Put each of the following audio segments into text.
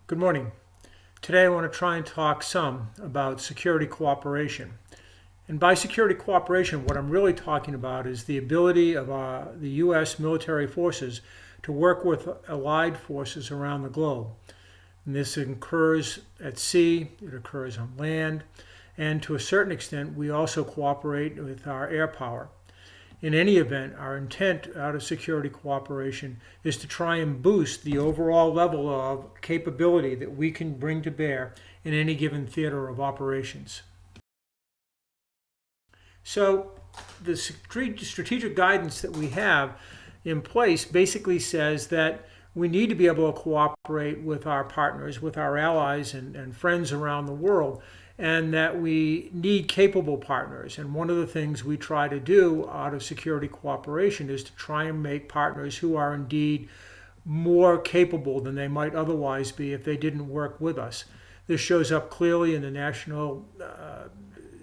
Good morning. Today I want to try and talk some about security cooperation. And by security cooperation, what I'm really talking about is the ability of the U.S. military forces to work with allied forces around the globe. And this occurs at sea, it occurs on land, and to a certain extent, we also cooperate with our air power. In any event, our intent out of security cooperation is to try and boost the overall level of capability that we can bring to bear in any given theater of operations. So the strategic guidance that we have in place basically says that we need to be able to cooperate with our partners, with our allies and friends around the world, and that we need capable partners. And one of the things we try to do out of security cooperation is to try and make partners who are indeed more capable than they might otherwise be if they didn't work with us. This shows up clearly in the national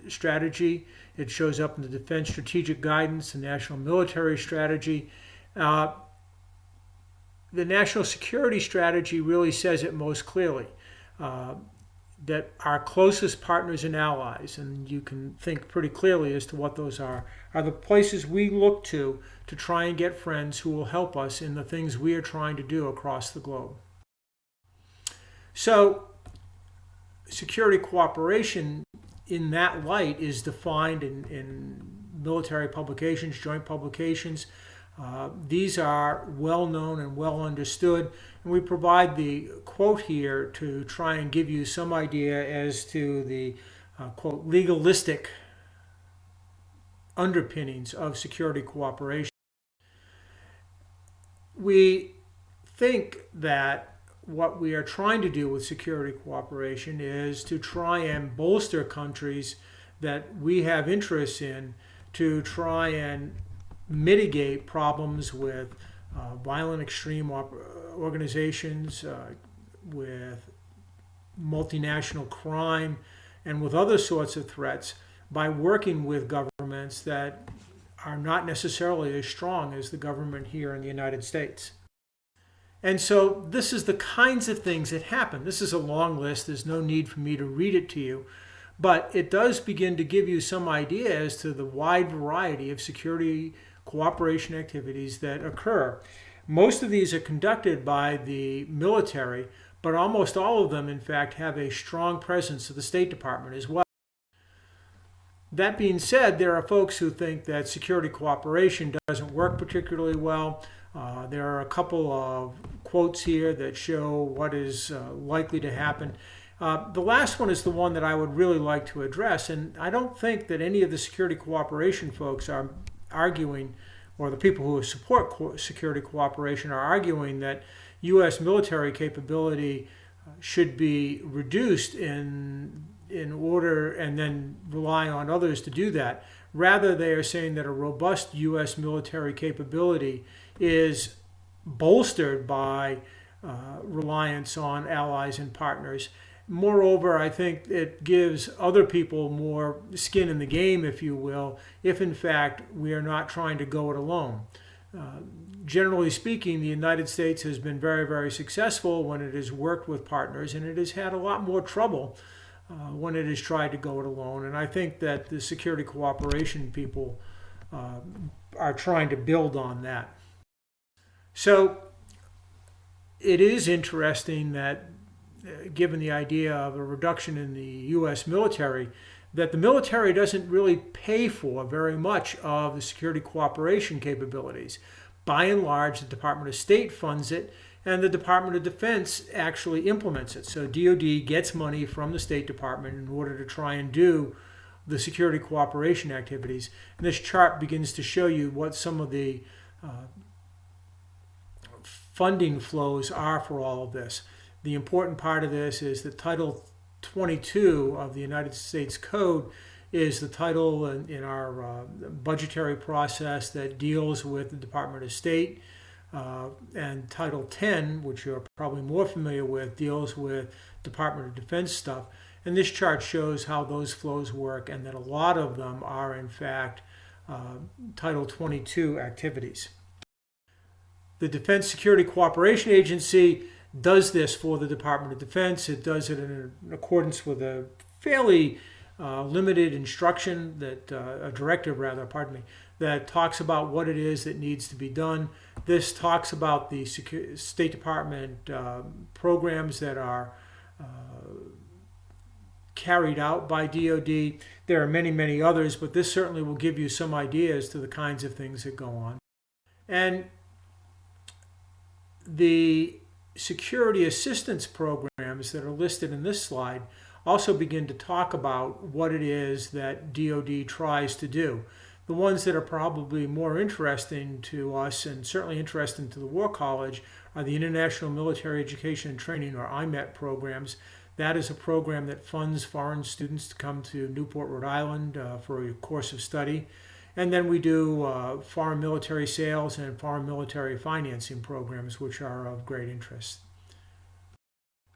strategy. It shows up in the Defense Strategic Guidance, the National Military Strategy. The National Security Strategy really says it most clearly. That our closest partners and allies, and you can think pretty clearly as to what those are the places we look to try and get friends who will help us in the things we are trying to do across the globe. So, security cooperation in that light is defined in military publications, joint publications. These are well known and well understood, and we provide the quote here to try and give you some idea as to the quote legalistic underpinnings of security cooperation. We think that what we are trying to do with security cooperation is to try and bolster countries that we have interests in to try and mitigate problems with violent extreme organizations, with multinational crime, and with other sorts of threats by working with governments that are not necessarily as strong as the government here in the United States. And so this is the kinds of things that happen. This is a long list. There's no need for me to read it to you. But it does begin to give you some idea as to the wide variety of security cooperation activities that occur. Most of these are conducted by the military, but almost all of them, in fact, have a strong presence of the State Department as well. That being said, there are folks who think that security cooperation doesn't work particularly well. There are a couple of quotes here that show what is likely to happen. The last one is the one that I would really like to address, and I don't think that any of the security cooperation folks are arguing, or the people who support security cooperation are arguing that U.S. military capability should be reduced in order and then rely on others to do that. Rather, they are saying that a robust U.S. military capability is bolstered by reliance on allies and partners. Moreover, I think it gives other people more skin in the game, if you will, if in fact we are not trying to go it alone. Generally speaking, the United States has been very, very successful when it has worked with partners, and it has had a lot more trouble when it has tried to go it alone. And I think that the security cooperation people are trying to build on that. So it is interesting that given the idea of a reduction in the U.S. military, that the military doesn't really pay for very much of the security cooperation capabilities. By and large, the Department of State funds it, and the Department of Defense actually implements it. So DoD gets money from the State Department in order to try and do the security cooperation activities. And this chart begins to show you what some of the funding flows are for all of this. The important part of this is that Title 22 of the United States Code is the title in our budgetary process that deals with the Department of State. And Title 10, which you're probably more familiar with, deals with Department of Defense stuff. And this chart shows how those flows work, and that a lot of them are, in fact, Title 22 activities. The Defense Security Cooperation Agency does this for the Department of Defense. It does it in accordance with a fairly limited instruction that a directive, rather, pardon me, that talks about what it is that needs to be done. This talks about the State Department programs that are carried out by DoD. There are many, many others, but this certainly will give you some ideas to the kinds of things that go on. And the security assistance programs that are listed in this slide also begin to talk about what it is that DoD tries to do. The ones that are probably more interesting to us and certainly interesting to the War College are the International Military Education and Training, or IMET programs. That is a program that funds foreign students to come to Newport, Rhode Island for a course of study. And then we do foreign military sales and foreign military financing programs, which are of great interest.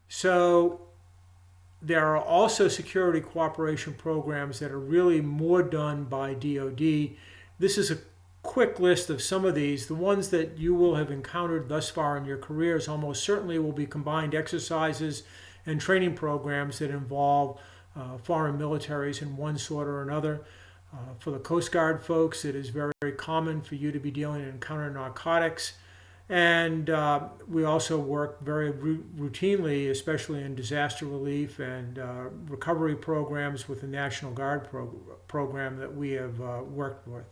So there are also security cooperation programs that are really more done by DoD. This is a quick list of some of these. The ones that you will have encountered thus far in your careers almost certainly will be combined exercises and training programs that involve foreign militaries in one sort or another. For the Coast Guard folks, it is very, very common for you to be dealing in counter narcotics. And we also work very routinely, especially in disaster relief and recovery programs with the National Guard program that we have worked with.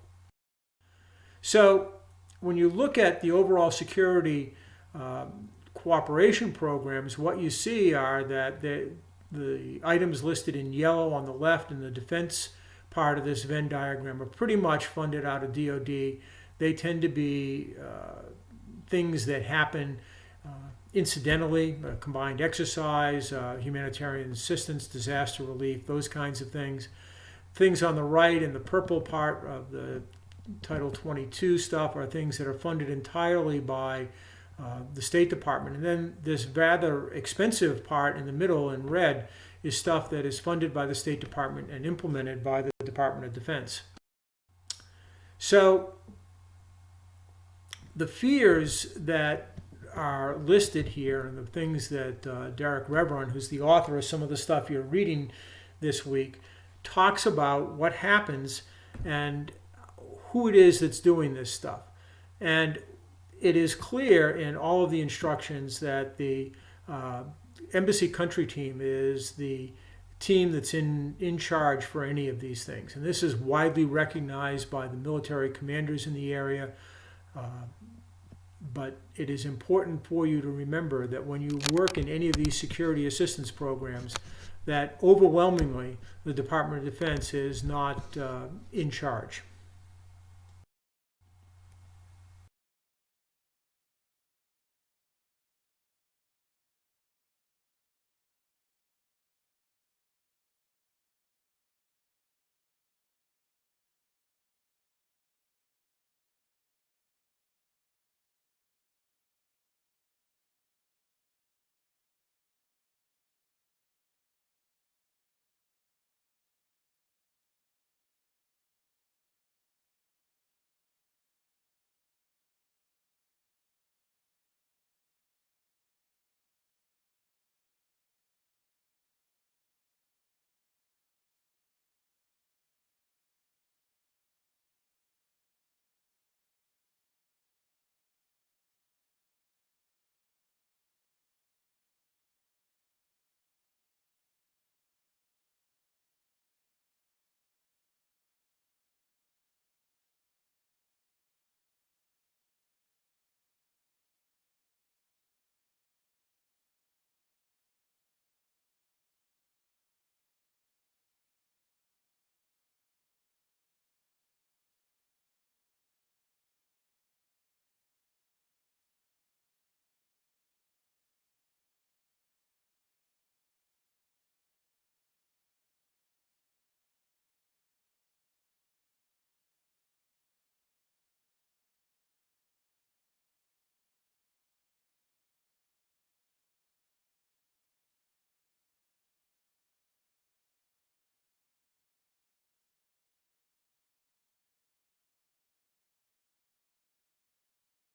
So when you look at the overall security cooperation programs, what you see are that the items listed in yellow on the left in the defense part of this Venn diagram are pretty much funded out of DoD. They tend to be things that happen incidentally, combined exercise, humanitarian assistance, disaster relief, those kinds of things. Things on the right in the purple part of the Title 22 stuff are things that are funded entirely by the State Department. And then this rather expensive part in the middle in red is stuff that is funded by the State Department and implemented by the Department of Defense. So the fears that are listed here and the things that Derek Revron, who's the author of some of the stuff you're reading this week, talks about what happens and who it is that's doing this stuff. And it is clear in all of the instructions that the embassy country team is the team that's in charge for any of these things. And this is widely recognized by the military commanders in the area. But it is important for you to remember that when you work in any of these security assistance programs, that overwhelmingly the Department of Defense is not in charge.